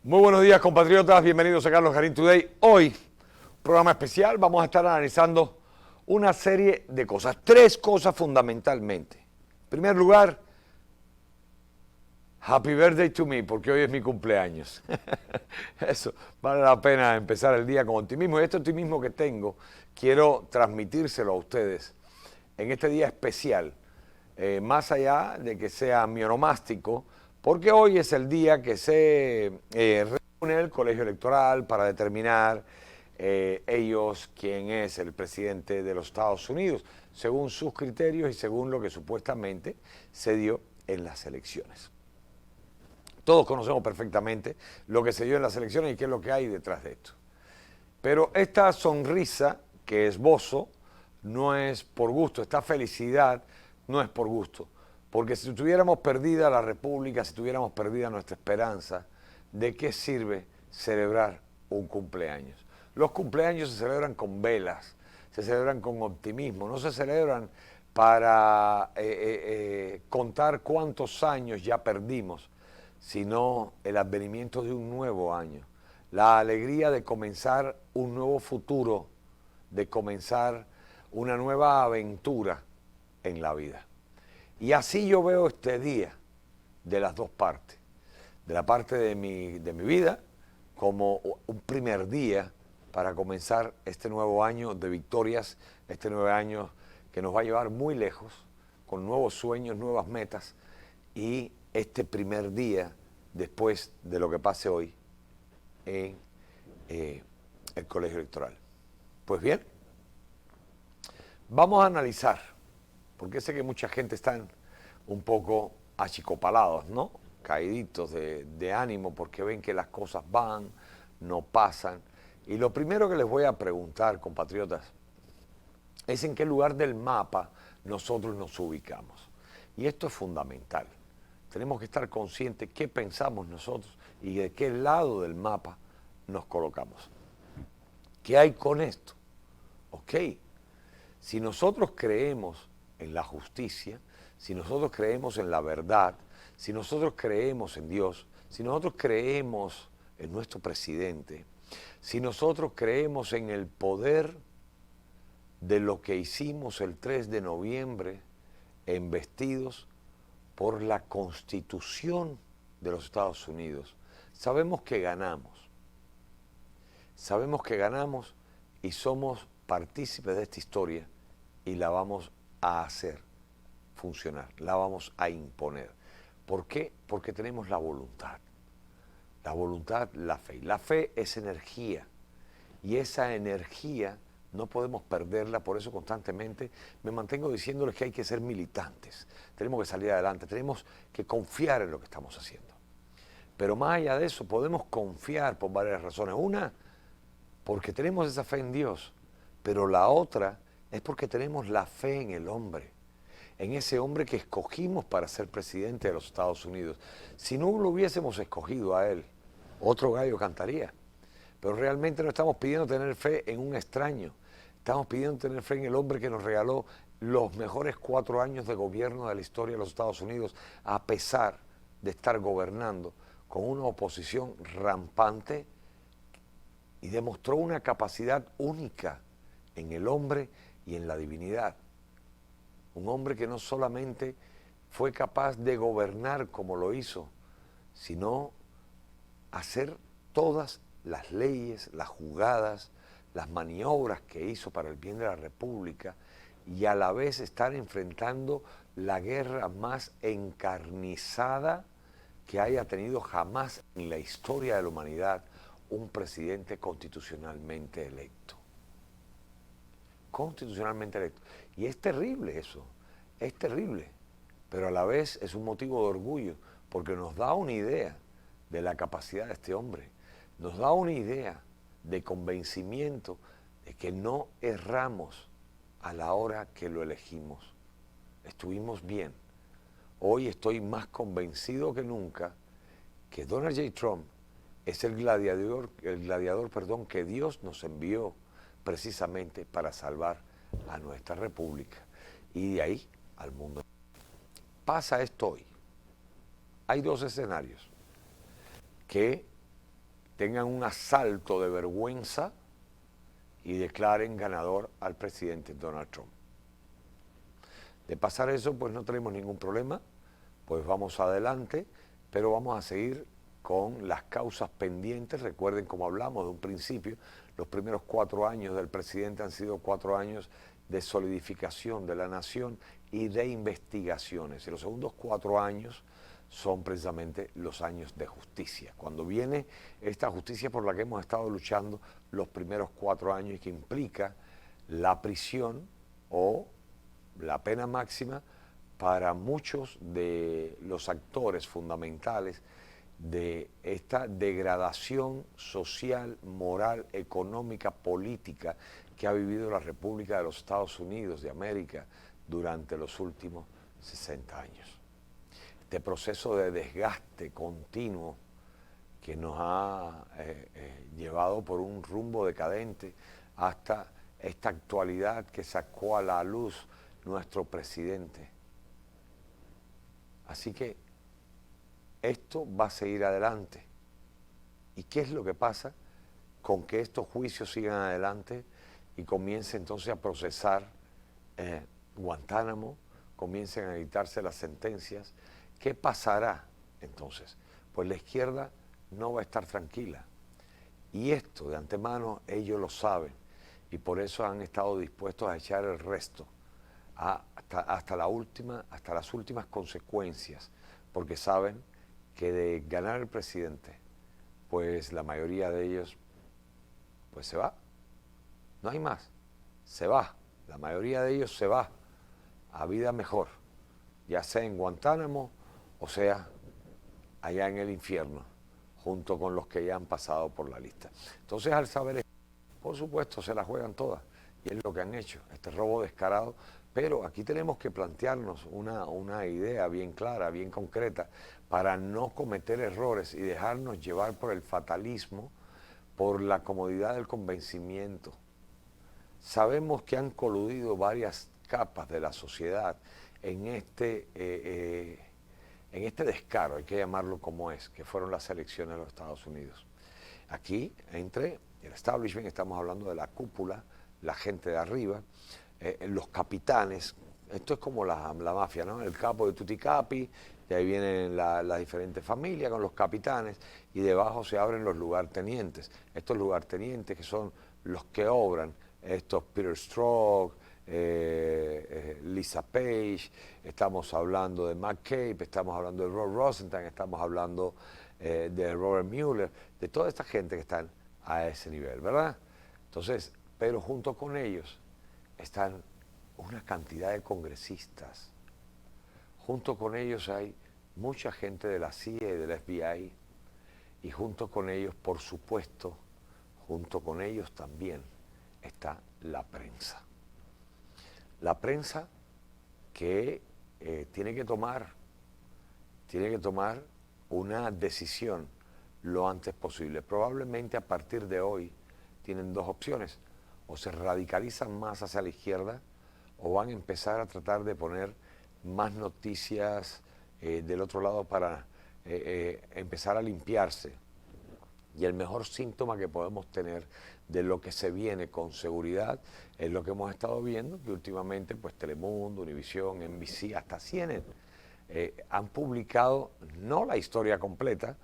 Muy buenos días, compatriotas. Bienvenidos a Carlos Garín Today. Hoy, programa especial, vamos a estar analizando una serie de cosas. Tres cosas fundamentalmente. En primer lugar, Happy Birthday to me, porque hoy es mi cumpleaños. Eso, vale la pena empezar el día con optimismo. Y este optimismo que tengo, quiero transmitírselo a ustedes en este día especial. Más allá de que sea mi onomástico, porque hoy es el día que se reúne el colegio electoral para determinar ellos quién es el presidente de los Estados Unidos, según sus criterios y según lo que supuestamente se dio en las elecciones. Todos conocemos perfectamente lo que se dio en las elecciones y qué es lo que hay detrás de esto. Pero esta sonrisa que esbozo no es por gusto, esta felicidad no es por gusto. Porque si tuviéramos perdida la República, si tuviéramos perdida nuestra esperanza, ¿de qué sirve celebrar un cumpleaños? Los cumpleaños se celebran con velas, se celebran con optimismo, no se celebran para contar cuántos años ya perdimos, sino el advenimiento de un nuevo año, la alegría de comenzar un nuevo futuro, de comenzar una nueva aventura en la vida. Y así yo veo este día de las dos partes, de la parte de mi vida como un primer día para comenzar este nuevo año de victorias, este nuevo año que nos va a llevar muy lejos, con nuevos sueños, nuevas metas, y este primer día después de lo que pase hoy en el colegio electoral. Pues bien, vamos a analizar, porque sé que mucha gente están un poco achicopalados, ¿no? Caíditos de ánimo porque ven que las cosas van, no pasan. Y lo primero que les voy a preguntar, compatriotas, es en qué lugar del mapa nosotros nos ubicamos. Y esto es fundamental. Tenemos que estar conscientes qué pensamos nosotros y de qué lado del mapa nos colocamos. ¿Qué hay con esto? Ok, si nosotros creemos en la justicia, si nosotros creemos en la verdad, si nosotros creemos en Dios, si nosotros creemos en nuestro presidente, si nosotros creemos en el poder de lo que hicimos el 3 de noviembre, embestidos por la Constitución de los Estados Unidos, sabemos que ganamos. Sabemos que ganamos y somos partícipes de esta historia y la vamos a hacer funcionar, la vamos a imponer. ¿Por qué? Porque tenemos la voluntad. La voluntad, la fe. La fe es energía y esa energía no podemos perderla, por eso constantemente me mantengo diciéndoles que hay que ser militantes, tenemos que salir adelante, tenemos que confiar en lo que estamos haciendo. Pero más allá de eso, podemos confiar por varias razones. Una, porque tenemos esa fe en Dios, pero la otra es porque tenemos la fe en el hombre, en ese hombre que escogimos para ser presidente de los Estados Unidos. Si no lo hubiésemos escogido a él, otro gallo cantaría. Pero realmente no estamos pidiendo tener fe en un extraño, estamos pidiendo tener fe en el hombre que nos regaló los mejores 4 años de gobierno de la historia de los Estados Unidos, a pesar de estar gobernando con una oposición rampante, y demostró una capacidad única en el hombre y en la divinidad. Un hombre que no solamente fue capaz de gobernar como lo hizo, sino hacer todas las leyes, las jugadas, las maniobras que hizo para el bien de la República y a la vez estar enfrentando la guerra más encarnizada que haya tenido jamás en la historia de la humanidad un presidente constitucionalmente electo. Constitucionalmente electo. Y es terrible eso, es terrible, pero a la vez es un motivo de orgullo porque nos da una idea de la capacidad de este hombre, nos da una idea de convencimiento de que no erramos a la hora que lo elegimos. Estuvimos bien. Hoy estoy más convencido que nunca que Donald J. Trump es el gladiador, que Dios nos envió precisamente para salvar a nuestra república y de ahí al mundo. Pasa esto hoy. Hay dos escenarios que tengan un asalto de vergüenza y declaren ganador al presidente Donald Trump. De pasar eso, pues no tenemos ningún problema, pues vamos adelante, pero vamos a seguir con las causas pendientes. Recuerden, como hablamos de un principio, los primeros 4 años del presidente han sido 4 años de solidificación de la nación y de investigaciones. Y los segundos 4 años son precisamente los años de justicia. Cuando viene esta justicia por la que hemos estado luchando los primeros 4 años y que implica la prisión o la pena máxima para muchos de los actores fundamentales de esta degradación social, moral, económica, política que ha vivido la República de los Estados Unidos de América durante los últimos 60 años. Este proceso de desgaste continuo que nos ha llevado por un rumbo decadente hasta esta actualidad que sacó a la luz nuestro presidente. Así que esto va a seguir adelante. ¿Y qué es lo que pasa con que estos juicios sigan adelante y comience entonces a procesar Guantánamo, comiencen a dictarse las sentencias? ¿Qué pasará entonces? Pues la izquierda no va a estar tranquila. Y esto de antemano ellos lo saben y por eso han estado dispuestos a echar el resto hasta las últimas consecuencias, porque saben que de ganar el presidente, pues la mayoría de ellos pues se va. No hay más. Se va. La mayoría de ellos se va a vida mejor, ya sea en Guantánamo o sea allá en el infierno, junto con los que ya han pasado por la lista. Entonces, al saber esto, por supuesto, se la juegan todas, y es lo que han hecho, este robo descarado. Pero aquí tenemos que plantearnos una idea bien clara, bien concreta, para no cometer errores y dejarnos llevar por el fatalismo, por la comodidad del convencimiento. Sabemos que han coludido varias capas de la sociedad en este descaro, hay que llamarlo como es, que fueron las elecciones de los Estados Unidos. Aquí, entre el establishment, estamos hablando de la cúpula, la gente de arriba, los capitanes. Esto es como la mafia, ¿no? El capo de Tuticapi, de ahí vienen las diferentes familias con los capitanes, y debajo se abren los lugartenientes. Estos lugartenientes que son los que obran, estos Peter Strzok, Lisa Page, estamos hablando de McCabe, estamos hablando de Rod Rosenthal, estamos hablando de Robert Mueller, de toda esta gente que están a ese nivel, ¿verdad? Entonces, pero junto con ellos están una cantidad de congresistas. Junto con ellos hay mucha gente de la CIA y del FBI, y junto con ellos, por supuesto, junto con ellos también está la prensa. La prensa que tiene que tomar una decisión lo antes posible. Probablemente a partir de hoy tienen 2 opciones: o se radicalizan más hacia la izquierda, o van a empezar a tratar de poner más noticias del otro lado para empezar a limpiarse. Y el mejor síntoma que podemos tener de lo que se viene con seguridad es lo que hemos estado viendo, que últimamente pues Telemundo, Univisión, NBC, hasta CNN han publicado no la historia completa,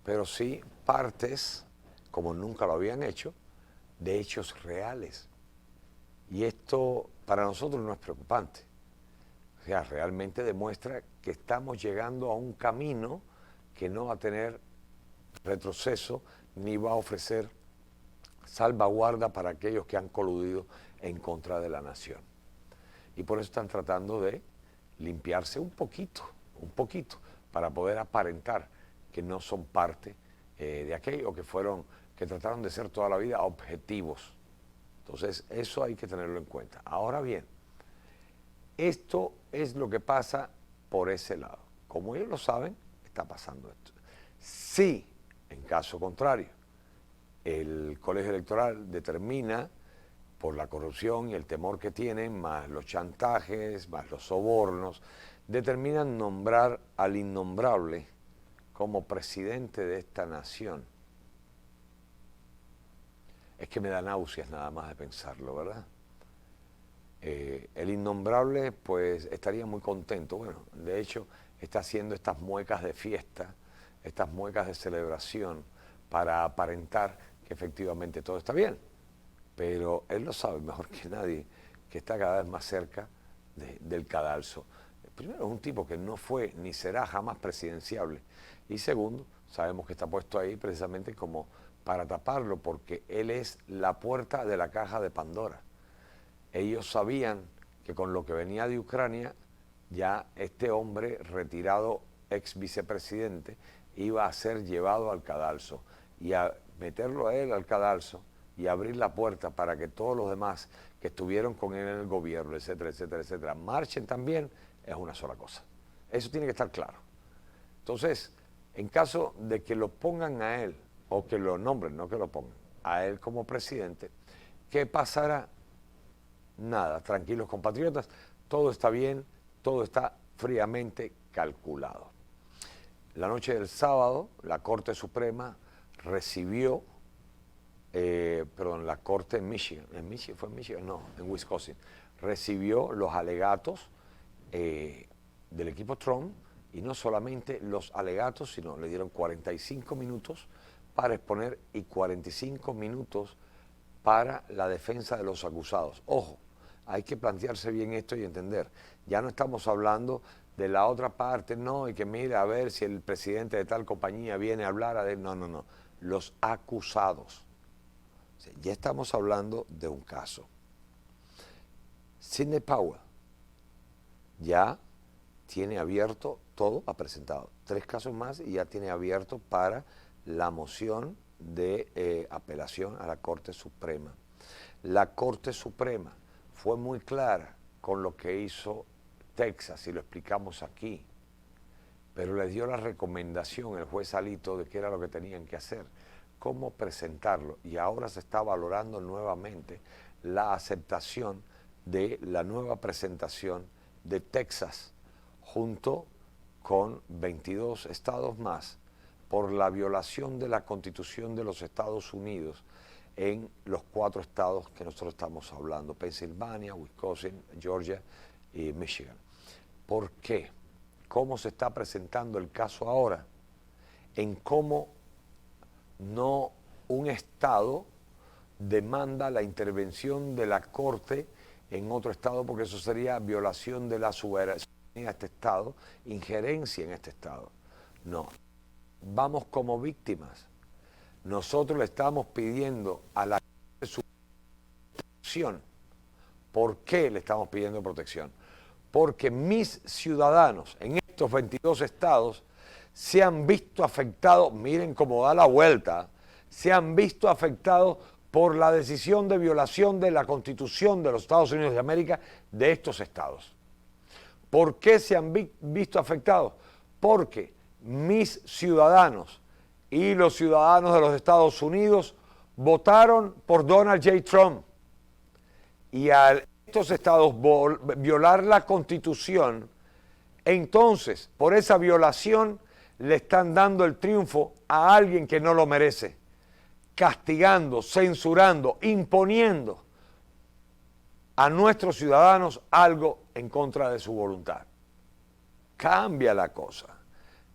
pero sí partes, como nunca lo habían hecho, de hechos reales. Y esto para nosotros no es preocupante. O sea, realmente demuestra que estamos llegando a un camino que no va a tener retroceso ni va a ofrecer salvaguarda para aquellos que han coludido en contra de la nación. Y por eso están tratando de limpiarse un poquito, para poder aparentar que no son parte de aquello que trataron de ser toda la vida objetivos. Entonces, eso hay que tenerlo en cuenta. Ahora bien, esto es lo que pasa por ese lado. Como ellos lo saben, está pasando esto. Si, en caso contrario, el colegio electoral determina, por la corrupción y el temor que tienen, más los chantajes, más los sobornos, determinan nombrar al innombrable como presidente de esta nación, Es que me da náuseas nada más de pensarlo, ¿verdad? El innombrable pues estaría muy contento. Bueno, de hecho está haciendo estas muecas de fiesta, estas muecas de celebración para aparentar que efectivamente todo está bien. Pero él lo sabe mejor que nadie, que está cada vez más cerca del cadalso. Primero, es un tipo que no fue ni será jamás presidenciable. Y segundo, sabemos que está puesto ahí precisamente como para taparlo, porque él es la puerta de la caja de Pandora. Ellos sabían que con lo que venía de Ucrania, ya este hombre retirado, ex vicepresidente, iba a ser llevado al cadalso. Y a meterlo a él al cadalso y abrir la puerta para que todos los demás que estuvieron con él en el gobierno, etcétera, etcétera, etcétera, marchen también, es una sola cosa. Eso tiene que estar claro. Entonces, en caso de que lo pongan a él, o que lo nombren, no que lo pongan, a él como presidente, ¿qué pasará? Nada, tranquilos compatriotas, todo está bien, todo está fríamente calculado. La noche del sábado, la Corte Suprema recibió, la Corte en Michigan, ¿fue en Michigan? No, en Wisconsin, recibió los alegatos del equipo Trump, y no solamente los alegatos, sino le dieron 45 minutos para exponer y 45 minutos para la defensa de los acusados. Ojo, hay que plantearse bien esto y entender, ya no estamos hablando de la otra parte, no, y que mira a ver si el presidente de tal compañía viene a hablar, no, los acusados. O sea, ya estamos hablando de un caso. Sidney Powell ya tiene abierto todo, ha presentado 3 casos más y ya tiene abierto para la moción de apelación a la Corte Suprema. La Corte Suprema fue muy clara con lo que hizo Texas, y lo explicamos aquí, pero le dio la recomendación el juez Alito de qué era lo que tenían que hacer, cómo presentarlo, y ahora se está valorando nuevamente la aceptación de la nueva presentación de Texas junto con 22 estados más por la violación de la Constitución de los Estados Unidos en los 4 estados que nosotros estamos hablando: Pensilvania, Wisconsin, Georgia y Michigan. ¿Por qué? ¿Cómo se está presentando el caso ahora? En cómo no un estado demanda la intervención de la Corte en otro estado, porque eso sería violación de la soberanía de este estado, injerencia en este estado. No, vamos como víctimas. Nosotros le estamos pidiendo a la Corte su protección. ¿Por qué le estamos pidiendo protección? Porque mis ciudadanos en estos 22 estados se han visto afectados, miren cómo da la vuelta, se han visto afectados por la decisión de violación de la Constitución de los Estados Unidos de América de estos estados. ¿Por qué se han visto afectados? Porque mis ciudadanos y los ciudadanos de los Estados Unidos votaron por Donald J. Trump. Y a estos estados violar la Constitución, entonces, por esa violación, le están dando el triunfo a alguien que no lo merece, castigando, censurando, imponiendo a nuestros ciudadanos algo en contra de su voluntad. Cambia la cosa.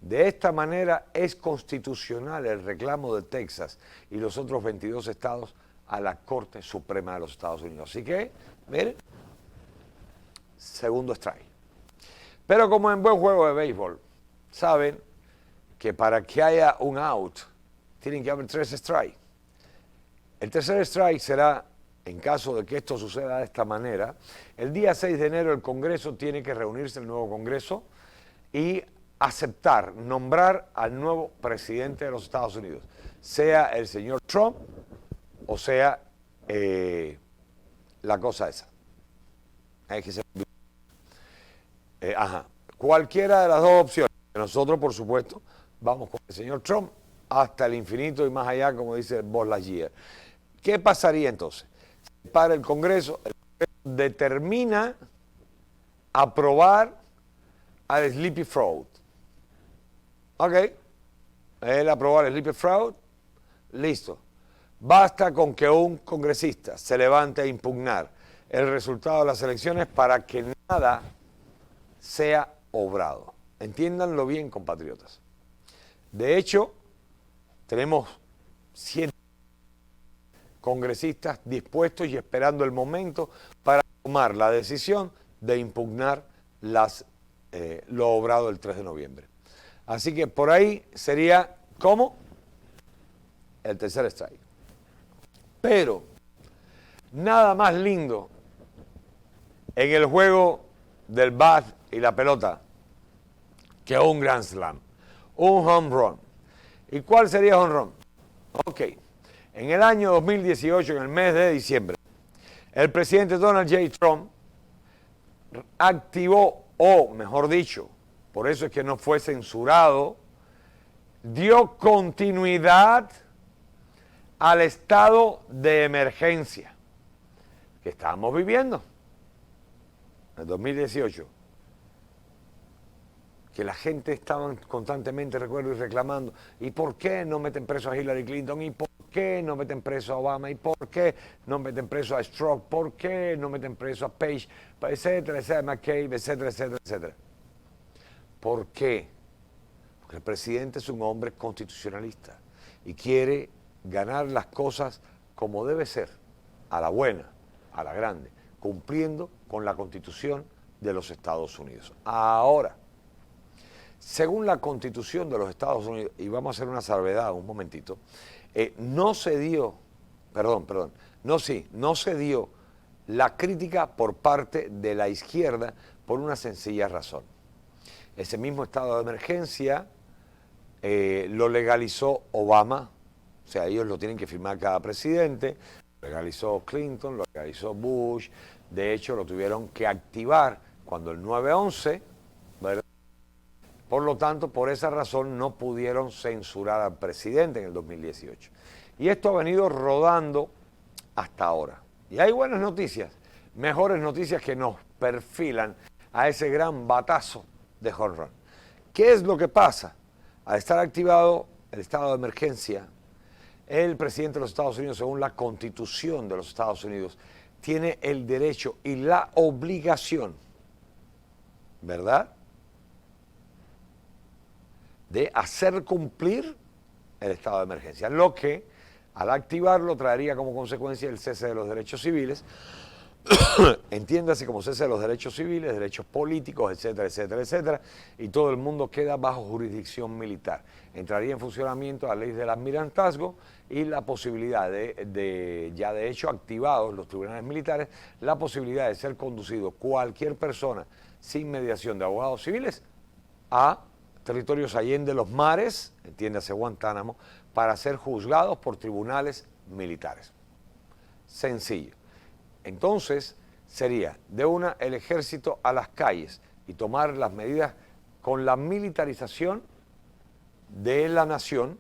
De esta manera es constitucional el reclamo de Texas y los otros 22 estados a la Corte Suprema de los Estados Unidos. Así que, miren, segundo strike. Pero como en buen juego de béisbol, saben que para que haya un out, tienen que haber 3 strikes. El tercer strike será, en caso de que esto suceda de esta manera, el día 6 de enero el Congreso tiene que reunirse, el nuevo Congreso, y aceptar, nombrar al nuevo presidente de los Estados Unidos, sea el señor Trump o sea la cosa esa. Cualquiera de las dos opciones. Nosotros, por supuesto, vamos con el señor Trump hasta el infinito y más allá, como dice Buzz Lightyear. ¿Qué pasaría entonces? Para el Congreso determina aprobar al Sleepy Fraud. Ok, él aprobar el Sleepy Fraud, listo. Basta con que un congresista se levante a impugnar el resultado de las elecciones para que nada sea obrado. Entiéndanlo bien, compatriotas. De hecho, tenemos 100 congresistas dispuestos y esperando el momento para tomar la decisión de impugnar lo obrado el 3 de noviembre. Así que por ahí sería como el tercer strike. Pero nada más lindo en el juego del bat y la pelota que un Grand Slam, un home run. ¿Y cuál sería home run? Ok, en el año 2018, en el mes de diciembre, el presidente Donald J. Trump activó, o mejor dicho, por eso es que no fue censurado, dio continuidad al estado de emergencia que estábamos viviendo en el 2018, que la gente estaba constantemente, recuerdo, y reclamando, ¿y por qué no meten preso a Hillary Clinton? ¿Y por qué no meten preso a Obama? ¿Y por qué no meten preso a Strzok? ¿Por qué no meten preso a Page? Etcétera, etcétera, McCabe, etcétera, etcétera, etcétera. ¿Por qué? Porque el presidente es un hombre constitucionalista y quiere ganar las cosas como debe ser, a la buena, a la grande, cumpliendo con la Constitución de los Estados Unidos. Ahora, según la Constitución de los Estados Unidos, y vamos a hacer una salvedad un momentito, no se dio la crítica por parte de la izquierda por una sencilla razón. Ese mismo estado de emergencia lo legalizó Obama, o sea, ellos lo tienen que firmar cada presidente, lo legalizó Clinton, lo legalizó Bush, de hecho lo tuvieron que activar cuando el 9/11, ¿verdad? Por lo tanto, por esa razón no pudieron censurar al presidente en el 2018. Y esto ha venido rodando hasta ahora. Y hay buenas noticias, mejores noticias que nos perfilan a ese gran batazo de home run. ¿Qué es lo que pasa? Al estar activado el estado de emergencia, el presidente de los Estados Unidos, según la Constitución de los Estados Unidos, tiene el derecho y la obligación, ¿verdad?, de hacer cumplir el estado de emergencia, lo que al activarlo traería como consecuencia el cese de los derechos civiles, entiéndase como cese de los derechos civiles, derechos políticos, etcétera, etcétera, etcétera, y todo el mundo queda bajo jurisdicción militar. Entraría en funcionamiento la ley del almirantazgo y la posibilidad ya de hecho activados los tribunales militares, la posibilidad de ser conducido cualquier persona sin mediación de abogados civiles a territorios allende los mares, entiéndase Guantánamo, para ser juzgados por tribunales militares. Sencillo. Entonces, sería el ejército a las calles y tomar las medidas con la militarización de la nación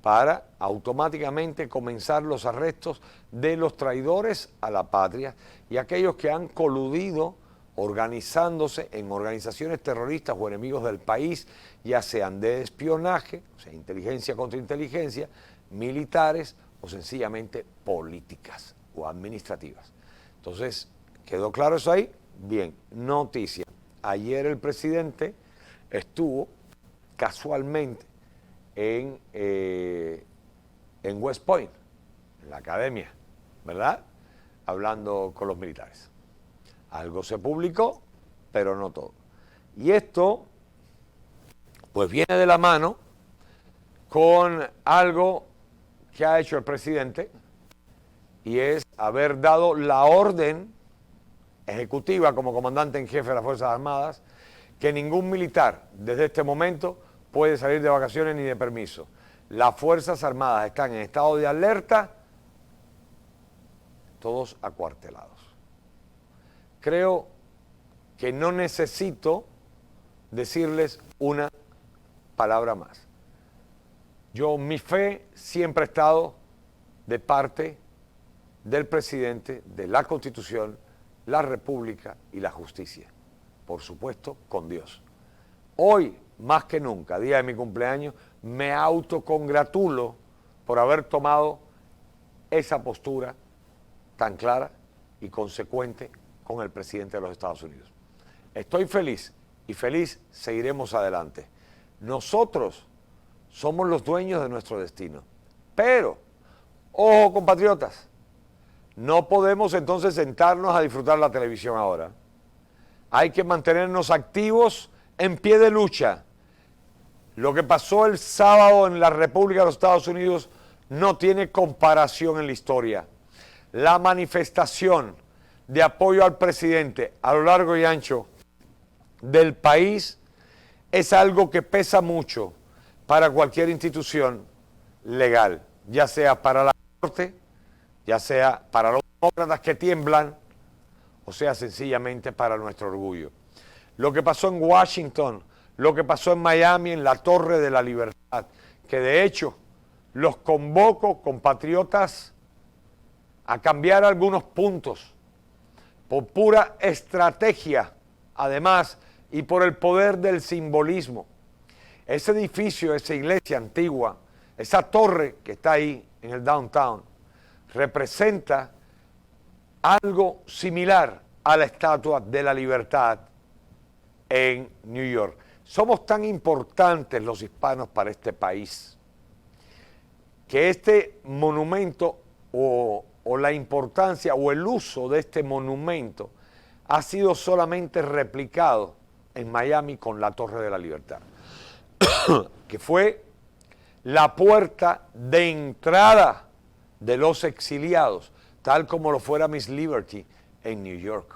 para automáticamente comenzar los arrestos de los traidores a la patria y aquellos que han coludido organizándose en organizaciones terroristas o enemigos del país, ya sean de espionaje, o sea, inteligencia contra inteligencia, militares o sencillamente políticas o administrativas. Entonces, ¿quedó claro eso ahí? Bien, noticia. Ayer el presidente estuvo casualmente en West Point, en la academia, ¿verdad?, hablando con los militares. Algo se publicó, pero no todo. Y esto, pues viene de la mano con algo que ha hecho el presidente, y es haber dado la orden ejecutiva como comandante en jefe de las Fuerzas Armadas, que ningún militar desde este momento puede salir de vacaciones ni de permiso. Las Fuerzas Armadas están en estado de alerta, todos acuartelados. Creo que no necesito decirles una palabra más. Mi fe siempre ha estado de parte del presidente, de la Constitución, la República y la justicia. Por supuesto, con Dios. Hoy, más que nunca, día de mi cumpleaños, me autocongratulo por haber tomado esa postura tan clara y consecuente con el presidente de los Estados Unidos. Estoy feliz y feliz seguiremos adelante. Nosotros somos los dueños de nuestro destino. Pero, ojo compatriotas, no podemos entonces sentarnos a disfrutar la televisión ahora. Hay que mantenernos activos en pie de lucha. Lo que pasó el sábado en la República de los Estados Unidos no tiene comparación en la historia. La manifestación de apoyo al presidente a lo largo y ancho del país es algo que pesa mucho para cualquier institución legal, ya sea para la Corte, ya sea para los demócratas que tiemblan, o sea sencillamente para nuestro orgullo. Lo que pasó en Washington, lo que pasó en Miami, en la Torre de la Libertad, que de hecho los convoco, compatriotas, a cambiar algunos puntos por pura estrategia, además, y por el poder del simbolismo. Ese edificio, esa iglesia antigua, esa torre que está ahí en el downtown, representa algo similar a la Estatua de la Libertad en New York. Somos tan importantes los hispanos para este país que este monumento o la importancia o el uso de este monumento ha sido solamente replicado en Miami con la Torre de la Libertad, que fue la puerta de entrada de los exiliados, tal como lo fuera Miss Liberty en New York.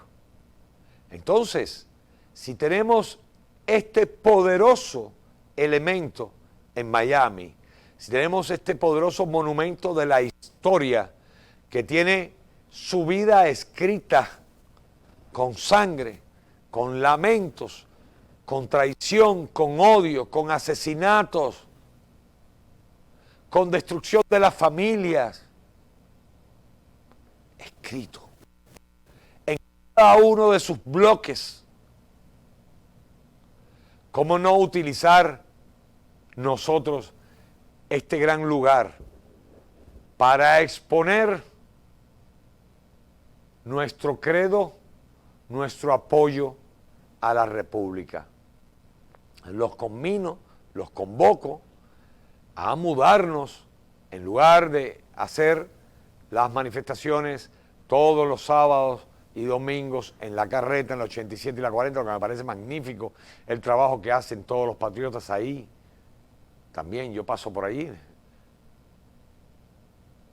Entonces, si tenemos este poderoso elemento en Miami, si tenemos este poderoso monumento de la historia que tiene su vida escrita con sangre, con lamentos, con traición, con odio, con asesinatos, con destrucción de las familias, escrito en cada uno de sus bloques. ¿Cómo no utilizar nosotros este gran lugar para exponer nuestro credo, nuestro apoyo a la República? Los conmino, los convoco a mudarnos, en lugar de hacer las manifestaciones todos los sábados y domingos en la Carreta, en la 87 y la 40, lo que me parece magnífico, el trabajo que hacen todos los patriotas ahí. También yo paso por ahí.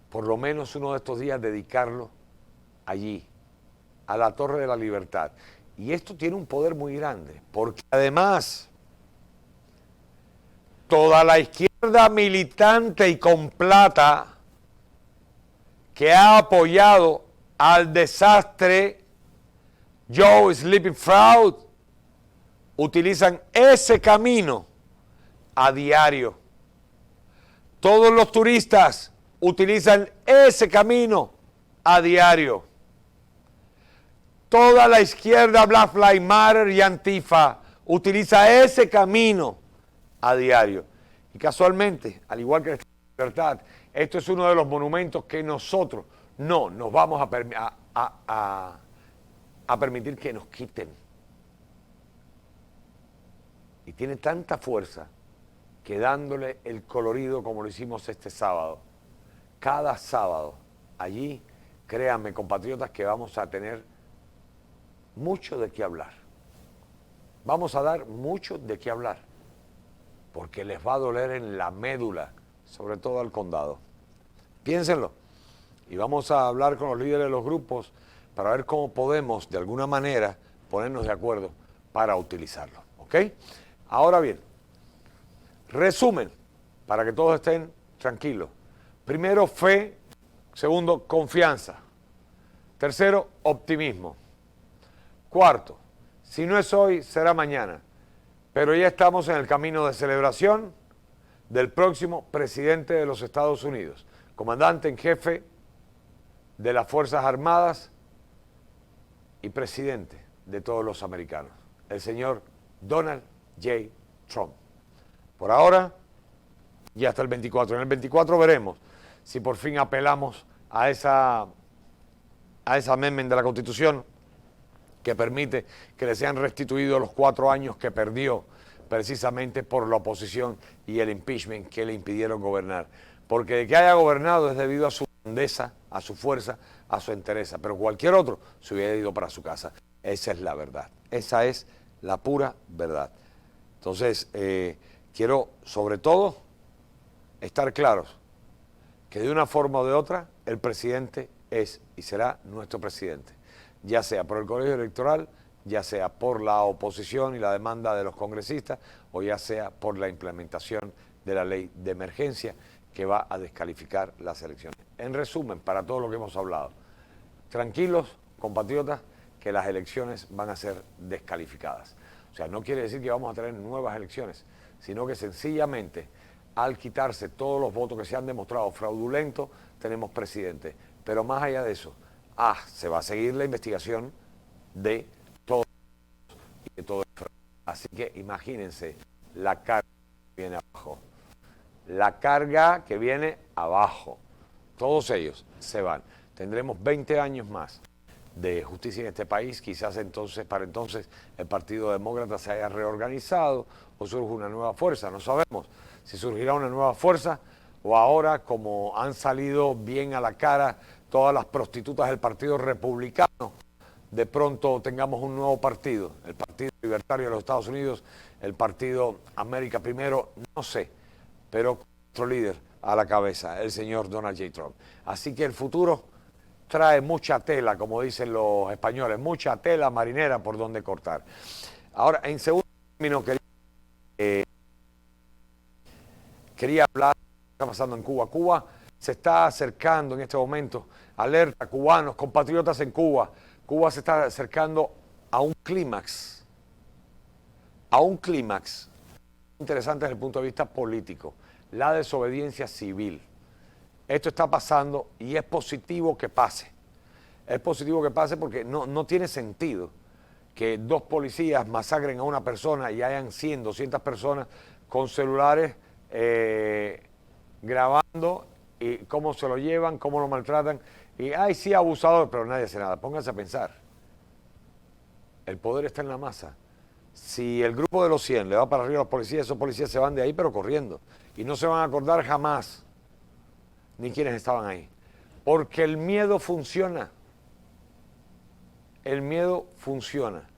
Por lo menos uno de estos días dedicarlo allí, a la Torre de la Libertad. Y esto tiene un poder muy grande, porque además toda la izquierda militante y con plata que ha apoyado al desastre Joe Sleeping Fraud utilizan ese camino a diario. Todos los turistas utilizan ese camino a diario. Toda la izquierda Black Lives Matter y Antifa utiliza ese camino a diario. Y casualmente, al igual que la Libertad, esto es uno de los monumentos que nosotros no nos vamos a permitir que nos quiten. Y tiene tanta fuerza que dándole el colorido como lo hicimos este sábado, cada sábado, allí, créanme compatriotas que vamos a tener mucho de qué hablar. Vamos a dar mucho de qué hablar, porque les va a doler en la médula, sobre todo al condado. Piénsenlo. Y vamos a hablar con los líderes de los grupos para ver cómo podemos, de alguna manera, ponernos de acuerdo para utilizarlo. ¿Ok? Ahora bien, resumen, para que todos estén tranquilos. Primero, fe. Segundo, confianza. Tercero, optimismo. Cuarto, si no es hoy, será mañana. Pero ya estamos en el camino de celebración del próximo presidente de los Estados Unidos, comandante en jefe de las Fuerzas Armadas y presidente de todos los americanos, el señor Donald J. Trump. Por ahora, y hasta el 24. En el 24 veremos si por fin apelamos a esa amendment de la Constitución que permite que le sean restituidos los 4 años que perdió precisamente por la oposición y el impeachment que le impidieron gobernar. Porque de que haya gobernado es debido a su grandeza, a su fuerza, a su entereza, pero cualquier otro se hubiera ido para su casa. Esa es la verdad, esa es la pura verdad. Entonces, quiero sobre todo estar claros que de una forma o de otra el presidente es y será nuestro presidente, ya sea por el colegio electoral, ya sea por la oposición y la demanda de los congresistas, o ya sea por la implementación de la ley de emergencia que va a descalificar las elecciones. En resumen, para todo lo que hemos hablado, tranquilos, compatriotas, que las elecciones van a ser descalificadas. O sea, no quiere decir que vamos a tener nuevas elecciones, sino que sencillamente al quitarse todos los votos que se han demostrado fraudulentos, tenemos presidente. Pero más allá de eso, se va a seguir la investigación de todo y de todo el fraude. Así que imagínense la carga que viene abajo. La carga que viene abajo. Todos ellos se van. Tendremos 20 años más de justicia en este país. Quizás entonces, para entonces, el Partido Demócrata se haya reorganizado o surge una nueva fuerza. No sabemos si surgirá una nueva fuerza o ahora, como han salido bien a la cara todas las prostitutas del Partido Republicano, de pronto tengamos un nuevo partido, el Partido Libertario de los Estados Unidos, el Partido América Primero, no sé, pero nuestro líder a la cabeza, el señor Donald J. Trump. Así que el futuro trae mucha tela, como dicen los españoles, mucha tela marinera por donde cortar. Ahora, en segundo término, quería hablar de lo que está pasando en Cuba. Cuba se está acercando en este momento, alerta, cubanos, compatriotas en Cuba. Cuba se está acercando a un clímax interesante desde el punto de vista político, la desobediencia civil. Esto está pasando y es positivo que pase. Es positivo que pase porque no tiene sentido que 2 policías masacren a una persona y hayan 100, 200 personas con celulares grabando y cómo se lo llevan, cómo lo maltratan. Y, sí, abusador, pero nadie hace nada. Pónganse a pensar. El poder está en la masa. Si el grupo de los 100 le va para arriba a los policías, esos policías se van de ahí, pero corriendo. Y no se van a acordar jamás ni quienes estaban ahí. Porque el miedo funciona. El miedo funciona.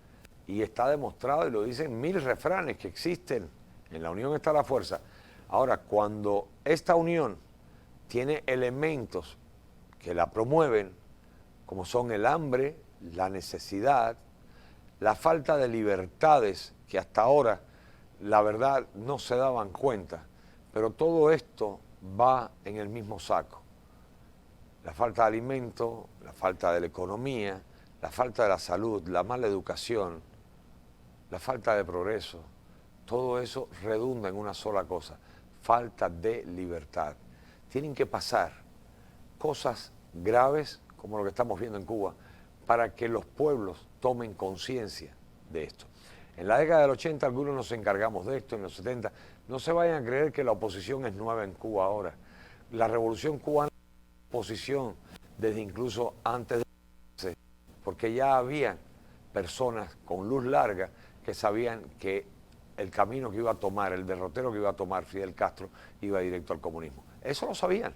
Y está demostrado, y lo dicen 1000 refranes que existen. En la unión está la fuerza. Ahora, cuando esta unión tiene elementos que la promueven, como son el hambre, la necesidad, la falta de libertades, que hasta ahora, la verdad, no se daban cuenta, pero todo esto va en el mismo saco. La falta de alimento, la falta de la economía, la falta de la salud, la mala educación, la falta de progreso, todo eso redunda en una sola cosa: falta de libertad. Tienen que pasar cosas graves como lo que estamos viendo en Cuba para que los pueblos tomen conciencia de esto. En la década del 80 algunos nos encargamos de esto, en los 70. No se vayan a creer que la oposición es nueva en Cuba ahora. La revolución cubana es oposición desde incluso antes de... porque ya había personas con luz larga que sabían que el camino que iba a tomar, el derrotero que iba a tomar Fidel Castro, iba directo al comunismo. Eso lo sabían.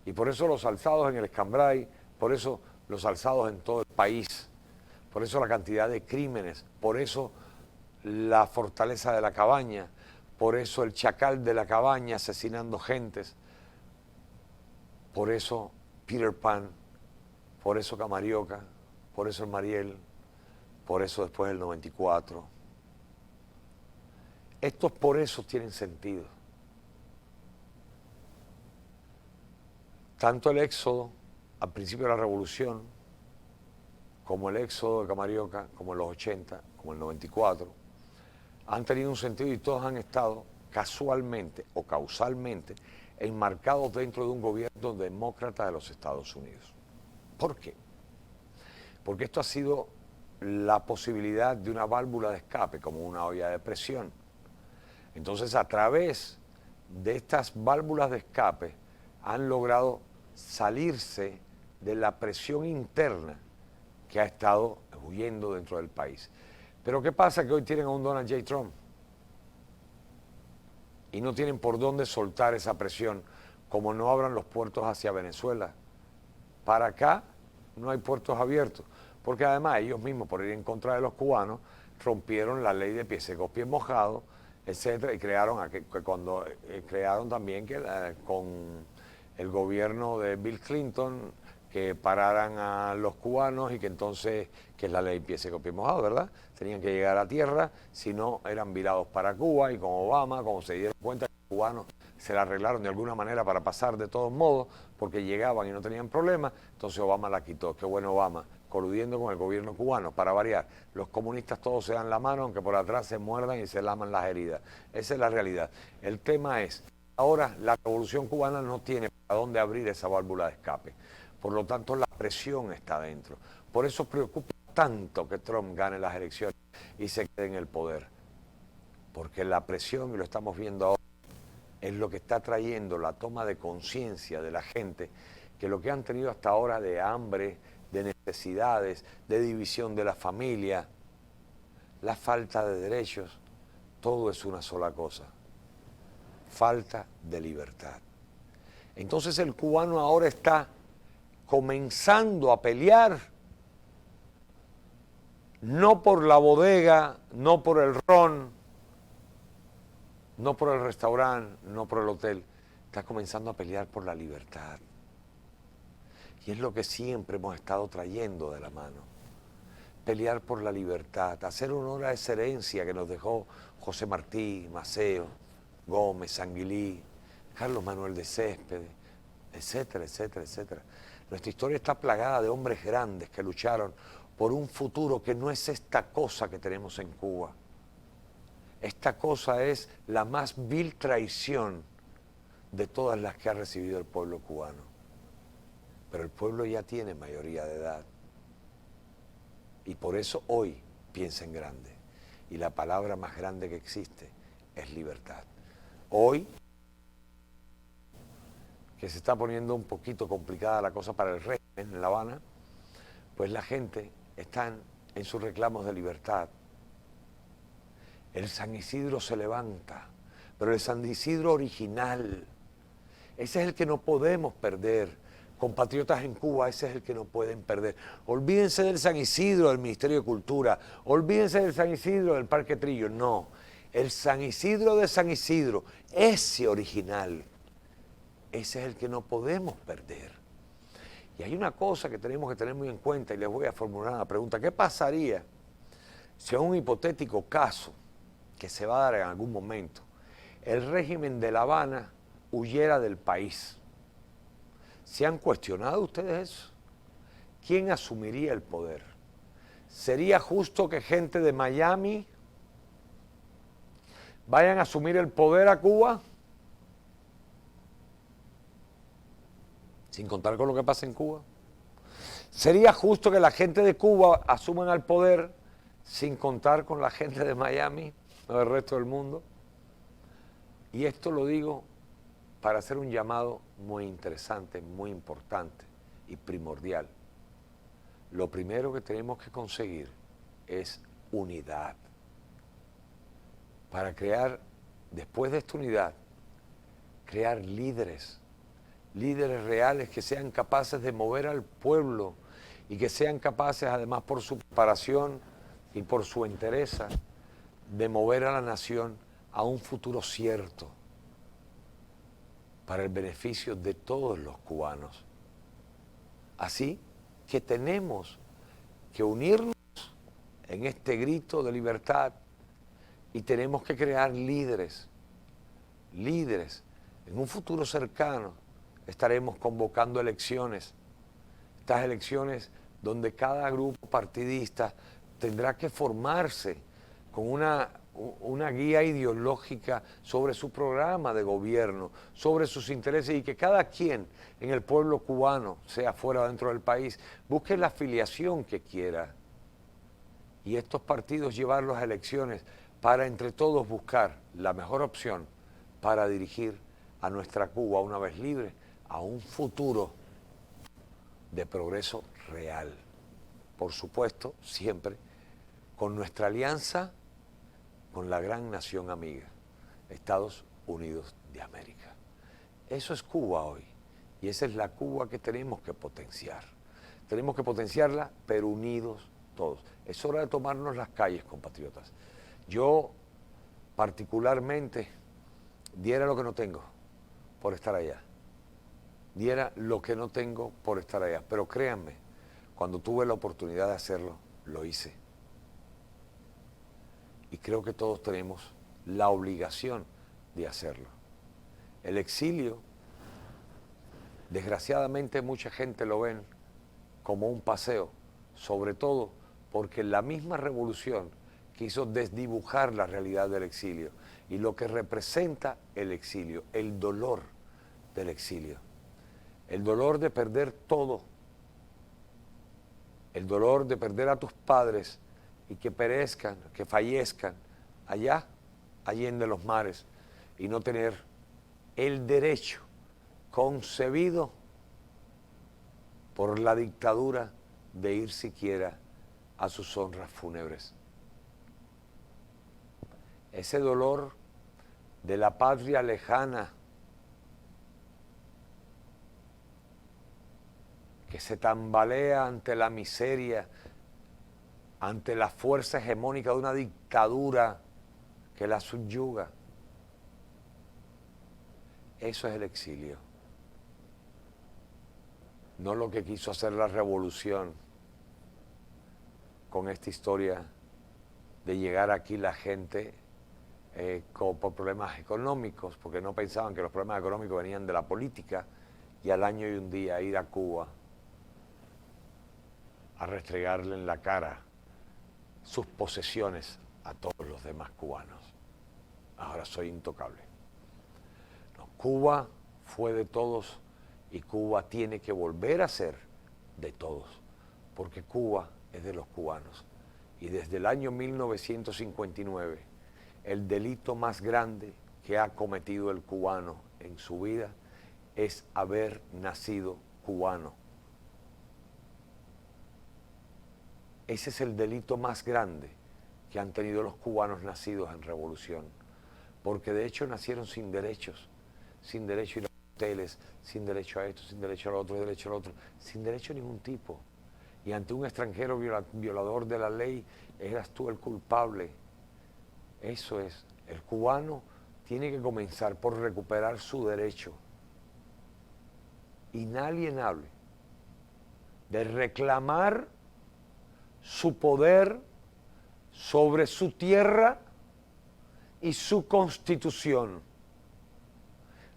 Y por eso los alzados en el Escambray, por eso los alzados en todo el país, por eso la cantidad de crímenes, por eso la fortaleza de la cabaña, por eso el chacal de la cabaña asesinando gentes, por eso Peter Pan, por eso Camarioca, por eso el Mariel, por eso después el 94. Estos por eso tienen sentido. Tanto el éxodo al principio de la revolución, como el éxodo de Camarioca, como en los 80, como el 94, han tenido un sentido y todos han estado casualmente o causalmente enmarcados dentro de un gobierno demócrata de los Estados Unidos. ¿Por qué? Porque esto ha sido la posibilidad de una válvula de escape, como una olla de presión. Entonces, a través de estas válvulas de escape han logrado salirse de la presión interna que ha estado huyendo dentro del país. Pero ¿qué pasa? Que hoy tienen a un Donald J. Trump y no tienen por dónde soltar esa presión, como no abran los puertos hacia Venezuela. Para acá no hay puertos abiertos, porque además ellos mismos, por ir en contra de los cubanos, rompieron la ley de pies secos, pies mojados, etcétera, y crearon crearon también con el gobierno de Bill Clinton que pararan a los cubanos y que entonces, que es la ley pies secos, pies mojados, ¿verdad? Tenían que llegar a tierra, si no eran virados para Cuba, y con Obama, como se dieron cuenta, los cubanos se la arreglaron de alguna manera para pasar de todos modos, porque llegaban y no tenían problemas, entonces Obama la quitó. Qué bueno Obama, coludiendo con el gobierno cubano, para variar. Los comunistas todos se dan la mano, aunque por atrás se muerdan y se laman las heridas. Esa es la realidad. El tema es, ahora la revolución cubana no tiene para dónde abrir esa válvula de escape. Por lo tanto, la presión está dentro. Por eso preocupa tanto que Trump gane las elecciones y se quede en el poder. Porque la presión, y lo estamos viendo ahora, es lo que está trayendo la toma de conciencia de la gente, que lo que han tenido hasta ahora de hambre, de necesidades, de división de la familia, la falta de derechos, todo es una sola cosa: falta de libertad. Entonces el cubano ahora está comenzando a pelear, no por la bodega, no por el ron, no por el restaurante, no por el hotel, está comenzando a pelear por la libertad. Y es lo que siempre hemos estado trayendo de la mano. Pelear por la libertad, hacer honor a esa herencia que nos dejó José Martí, Maceo, Gómez, Sanguilí, Carlos Manuel de Céspedes, etcétera, etcétera, etcétera. Nuestra historia está plagada de hombres grandes que lucharon por un futuro que no es esta cosa que tenemos en Cuba. Esta cosa es la más vil traición de todas las que ha recibido el pueblo cubano. Pero el pueblo ya tiene mayoría de edad. Y por eso hoy piensa en grande. Y la palabra más grande que existe es libertad. Hoy, que se está poniendo un poquito complicada la cosa para el régimen en La Habana, pues la gente está en sus reclamos de libertad. El San Isidro se levanta, pero el San Isidro original, ese es el que no podemos perder. Compatriotas en Cuba, ese es el que no pueden perder. Olvídense del San Isidro del Ministerio de Cultura, olvídense del San Isidro del Parque Trillo, no. El San Isidro de San Isidro, ese original, ese es el que no podemos perder. Y hay una cosa que tenemos que tener muy en cuenta, y les voy a formular una pregunta. ¿Qué pasaría si a un hipotético caso que se va a dar en algún momento, el régimen de La Habana huyera del país? ¿Se han cuestionado ustedes eso? ¿Quién asumiría el poder? ¿Sería justo que gente de Miami vayan a asumir el poder a Cuba? Sin contar con lo que pasa en Cuba. ¿Sería justo que la gente de Cuba asuman el poder sin contar con la gente de Miami o del resto del mundo? Y esto lo digo para hacer un llamado muy interesante, muy importante y primordial. Lo primero que tenemos que conseguir es unidad. Para crear, después de esta unidad, crear líderes reales que sean capaces de mover al pueblo y que sean capaces, además por su preparación y por su entereza, de mover a la nación a un futuro cierto para el beneficio de todos los cubanos. Así que tenemos que unirnos en este grito de libertad y tenemos que crear líderes. En un futuro cercano estaremos convocando elecciones, estas elecciones donde cada grupo partidista tendrá que formarse con una guía ideológica sobre su programa de gobierno, sobre sus intereses, y que cada quien en el pueblo cubano, sea fuera o dentro del país, busque la afiliación que quiera. Y estos partidos llevarlos a elecciones para entre todos buscar la mejor opción para dirigir a nuestra Cuba, una vez libre, a un futuro de progreso real. Por supuesto, siempre con nuestra alianza con la gran nación amiga, Estados Unidos de América. Eso es Cuba hoy, y esa es la Cuba que tenemos que potenciar. Tenemos que potenciarla, pero unidos todos. Es hora de tomarnos las calles, compatriotas. Yo, particularmente, diera lo que no tengo por estar allá. Diera lo que no tengo por estar allá. Pero créanme, cuando tuve la oportunidad de hacerlo, lo hice. Y creo que todos tenemos la obligación de hacerlo. El exilio, desgraciadamente mucha gente lo ven como un paseo, sobre todo porque la misma revolución quiso desdibujar la realidad del exilio y lo que representa el exilio, el dolor del exilio, el dolor de perder todo, el dolor de perder a tus padres y que perezcan, que fallezcan allá, allende los mares, y no tener el derecho concebido por la dictadura de ir siquiera a sus honras fúnebres. Ese dolor de la patria lejana que se tambalea ante la miseria, ante la fuerza hegemónica de una dictadura que la subyuga. Eso es el exilio. No lo que quiso hacer la revolución con esta historia de llegar aquí la gente por problemas económicos, porque no pensaban que los problemas económicos venían de la política, y al año y un día ir a Cuba a restregarle en la cara sus posesiones a todos los demás cubanos. Ahora soy intocable. No, Cuba fue de todos y Cuba tiene que volver a ser de todos, porque Cuba es de los cubanos. Y desde el año 1959, el delito más grande que ha cometido el cubano en su vida es haber nacido cubano. Ese es el delito más grande que han tenido los cubanos nacidos en revolución, porque de hecho nacieron sin derechos a ir a hoteles, sin derecho a esto, sin derecho a lo otro, sin derecho a ningún tipo. Y ante un extranjero violador de la ley, eras tú el culpable. Eso es, el cubano tiene que comenzar por recuperar su derecho inalienable de reclamar su poder sobre su tierra y su constitución.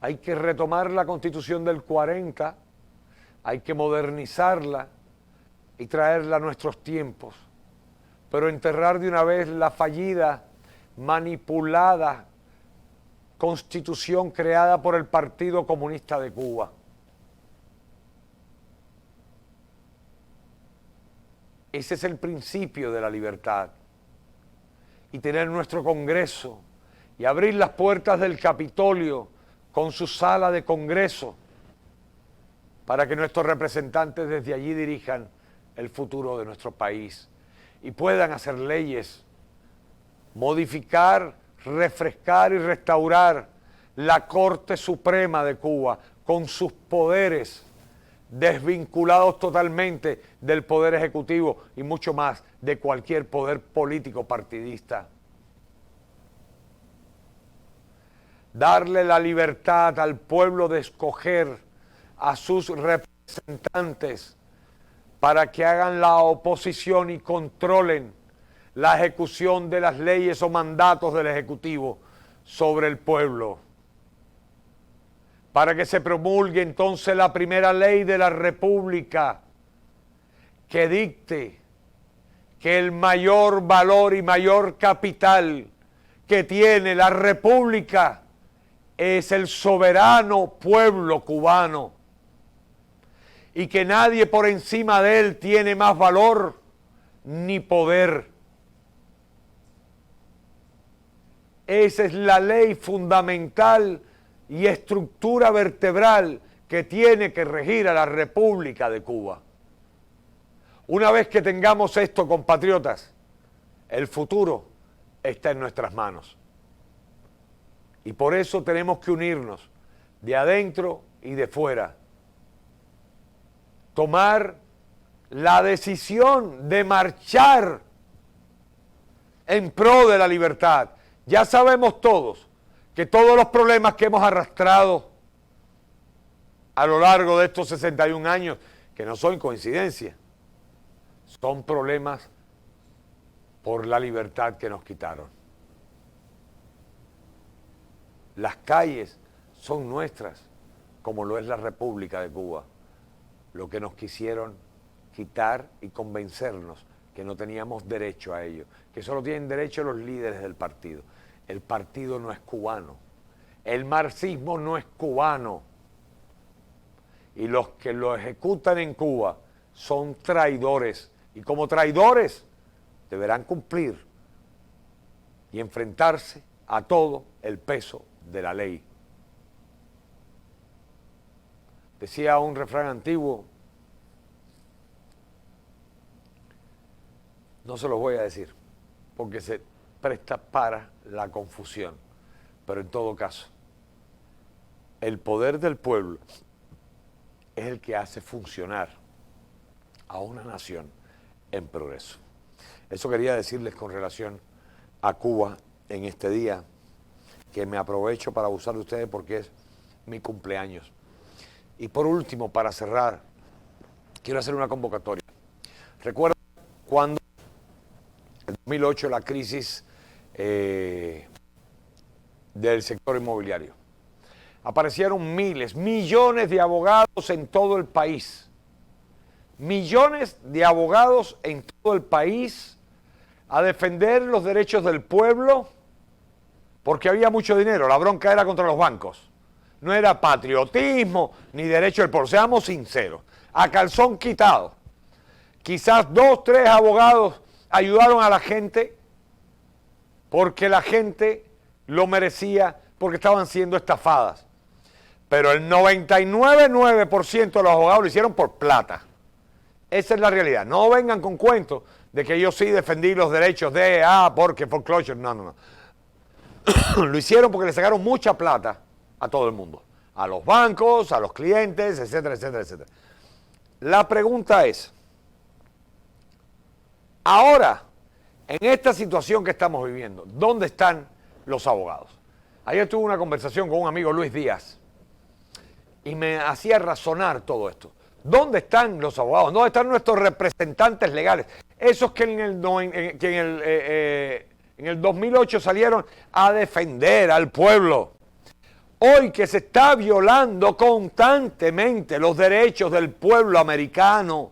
Hay que retomar la constitución del 40, hay que modernizarla y traerla a nuestros tiempos, pero enterrar de una vez la fallida, manipulada constitución creada por el Partido Comunista de Cuba. Ese es el principio de la libertad. Y tener nuestro Congreso y abrir las puertas del Capitolio con su sala de Congreso para que nuestros representantes desde allí dirijan el futuro de nuestro país y puedan hacer leyes, modificar, refrescar y restaurar la Corte Suprema de Cuba con sus poderes desvinculados totalmente del poder ejecutivo y mucho más de cualquier poder político partidista. Darle la libertad al pueblo de escoger a sus representantes para que hagan la oposición y controlen la ejecución de las leyes o mandatos del Ejecutivo sobre el pueblo. Para que se promulgue entonces la primera ley de la República que dicte que el mayor valor y mayor capital que tiene la República es el soberano pueblo cubano y que nadie por encima de él tiene más valor ni poder. Esa es la ley fundamental y estructura vertebral que tiene que regir a la República de Cuba. Una vez que tengamos esto, compatriotas, el futuro está en nuestras manos. Y por eso tenemos que unirnos de adentro y de fuera. Tomar la decisión de marchar en pro de la libertad. Ya sabemos todos que todos los problemas que hemos arrastrado a lo largo de estos 61 años, que no son coincidencia, son problemas por la libertad que nos quitaron. Las calles son nuestras, como lo es la República de Cuba. Lo que nos quisieron quitar y convencernos que no teníamos derecho a ello, que solo tienen derecho los líderes del partido. El partido no es cubano, el marxismo no es cubano, y los que lo ejecutan en Cuba son traidores, y como traidores deberán cumplir y enfrentarse a todo el peso de la ley. Decía un refrán antiguo, no se los voy a decir, porque se presta para la confusión, pero en todo caso, el poder del pueblo es el que hace funcionar a una nación en progreso. Eso quería decirles con relación a Cuba en este día, que me aprovecho para abusar de ustedes porque es mi cumpleaños. Y por último, para cerrar, quiero hacer una convocatoria. Recuerda cuando en 2008 la crisis del sector inmobiliario. Aparecieron miles, millones de abogados en todo el país. Millones de abogados en todo el país a defender los derechos del pueblo porque había mucho dinero. La bronca era contra los bancos. No era patriotismo ni derecho del pueblo. Seamos sinceros. A calzón quitado. Quizás 2, 3 abogados ayudaron a la gente porque la gente lo merecía, porque estaban siendo estafadas. Pero el 99,9% de los abogados lo hicieron por plata. Esa es la realidad. No vengan con cuentos de que yo sí defendí los derechos de, porque foreclosure. No, no, no. Lo hicieron porque le sacaron mucha plata a todo el mundo. A los bancos, a los clientes, etcétera, etcétera, etcétera. La pregunta es, ahora, en esta situación que estamos viviendo, ¿dónde están los abogados? Ayer tuve una conversación con un amigo, Luis Díaz, y me hacía razonar todo esto. ¿Dónde están los abogados? ¿Dónde están nuestros representantes legales? Esos que en el 2008 salieron a defender al pueblo. Hoy que se está violando constantemente los derechos del pueblo americano,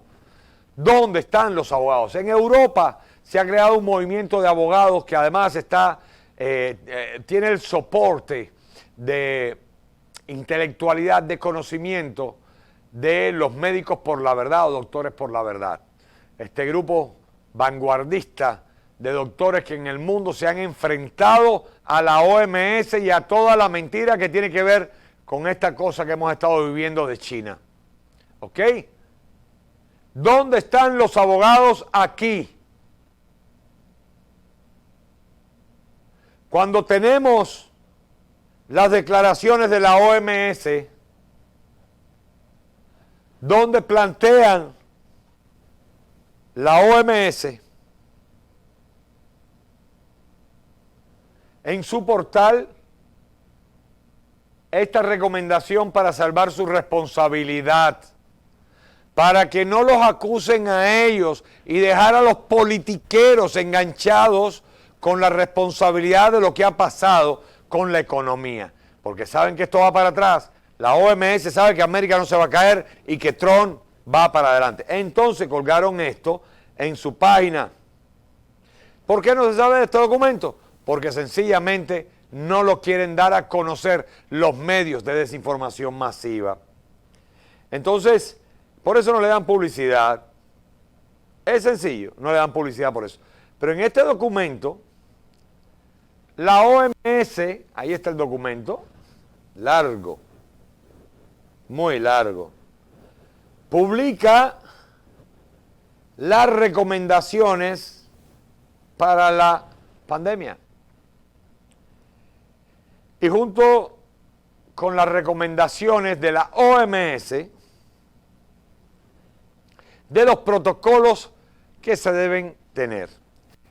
¿dónde están los abogados? En Europa se ha creado un movimiento de abogados que además tiene el soporte de intelectualidad, de conocimiento de los médicos por la verdad o doctores por la verdad. Este grupo vanguardista de doctores que en el mundo se han enfrentado a la OMS y a toda la mentira que tiene que ver con esta cosa que hemos estado viviendo de China. ¿Ok? ¿Dónde están los abogados aquí? Cuando tenemos las declaraciones de la OMS, donde plantean la OMS en su portal esta recomendación para salvar su responsabilidad, para que no los acusen a ellos y dejar a los politiqueros enganchados con la responsabilidad de lo que ha pasado con la economía, porque saben que esto va para atrás. La OMS sabe que América no se va a caer y que Trump va para adelante. Entonces colgaron esto en su página. ¿Por qué no se sabe de este documento? Porque sencillamente no lo quieren dar a conocer los medios de desinformación masiva. Entonces, por eso no le dan publicidad. Es sencillo, no le dan publicidad por eso. Pero en este documento, la OMS, ahí está el documento, largo, muy largo. Publica las recomendaciones para la pandemia. Y junto con las recomendaciones de la OMS, de los protocolos que se deben tener.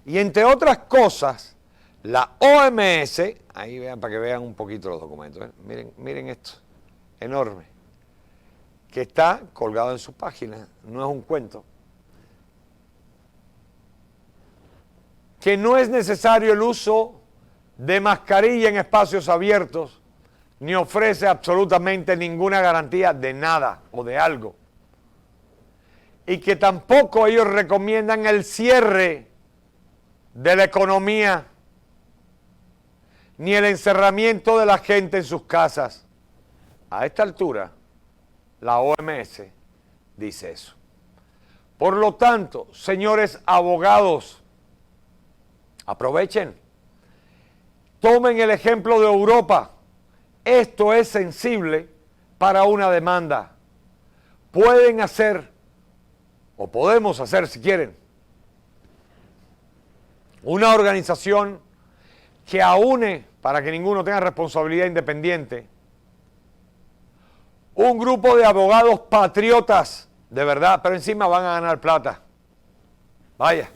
Y entre otras cosas, la OMS, ahí vean para que vean un poquito los documentos, miren esto, enorme, que está colgado en su página, no es un cuento. Que no es necesario el uso de mascarilla en espacios abiertos, ni ofrece absolutamente ninguna garantía de nada o de algo. Y que tampoco ellos recomiendan el cierre de la economía, ni el encerramiento de la gente en sus casas. A esta altura, la OMS dice eso. Por lo tanto, señores abogados, aprovechen, tomen el ejemplo de Europa. Esto es sensible para una demanda. Pueden hacer, o podemos hacer si quieren, una organización que aúne, para que ninguno tenga responsabilidad independiente, un grupo de abogados patriotas, de verdad, pero encima van a ganar plata. Vaya,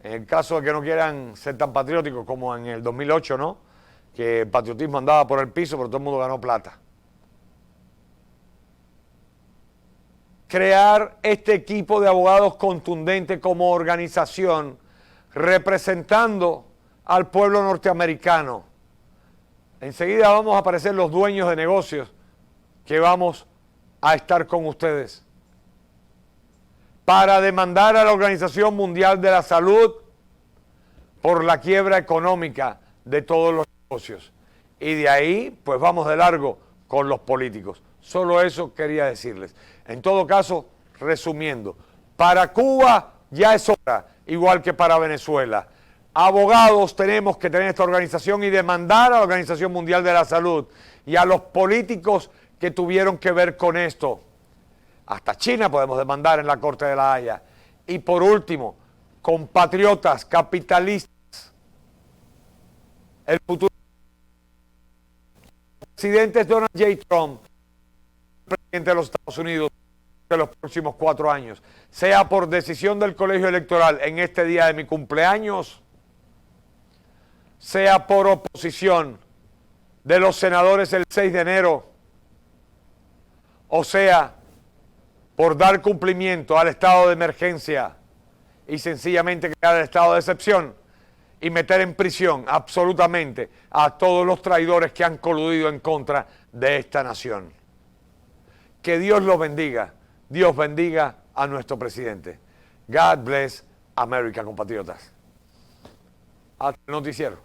en el caso de que no quieran ser tan patrióticos como en el 2008, ¿no? Que el patriotismo andaba por el piso, pero todo el mundo ganó plata. Crear este equipo de abogados contundente como organización, representando al pueblo norteamericano. Enseguida vamos a aparecer los dueños de negocios que vamos a estar con ustedes para demandar a la Organización Mundial de la Salud por la quiebra económica de todos los negocios. Y de ahí, pues vamos de largo con los políticos. Solo eso quería decirles. En todo caso, resumiendo, para Cuba ya es hora, igual que para Venezuela. Abogados tenemos que tener esta organización y demandar a la Organización Mundial de la Salud y a los políticos que tuvieron que ver con esto. Hasta China podemos demandar en la Corte de la Haya. Y por último, compatriotas, capitalistas, el futuro presidente es Donald J. Trump, presidente de los Estados Unidos de los próximos 4 años, sea por decisión del colegio electoral en este día de mi cumpleaños, sea por oposición de los senadores el 6 de enero, o sea, por dar cumplimiento al estado de emergencia y sencillamente crear el estado de excepción y meter en prisión absolutamente a todos los traidores que han coludido en contra de esta nación. Que Dios los bendiga. Dios bendiga a nuestro presidente. God bless America, compatriotas. Hasta el noticiero.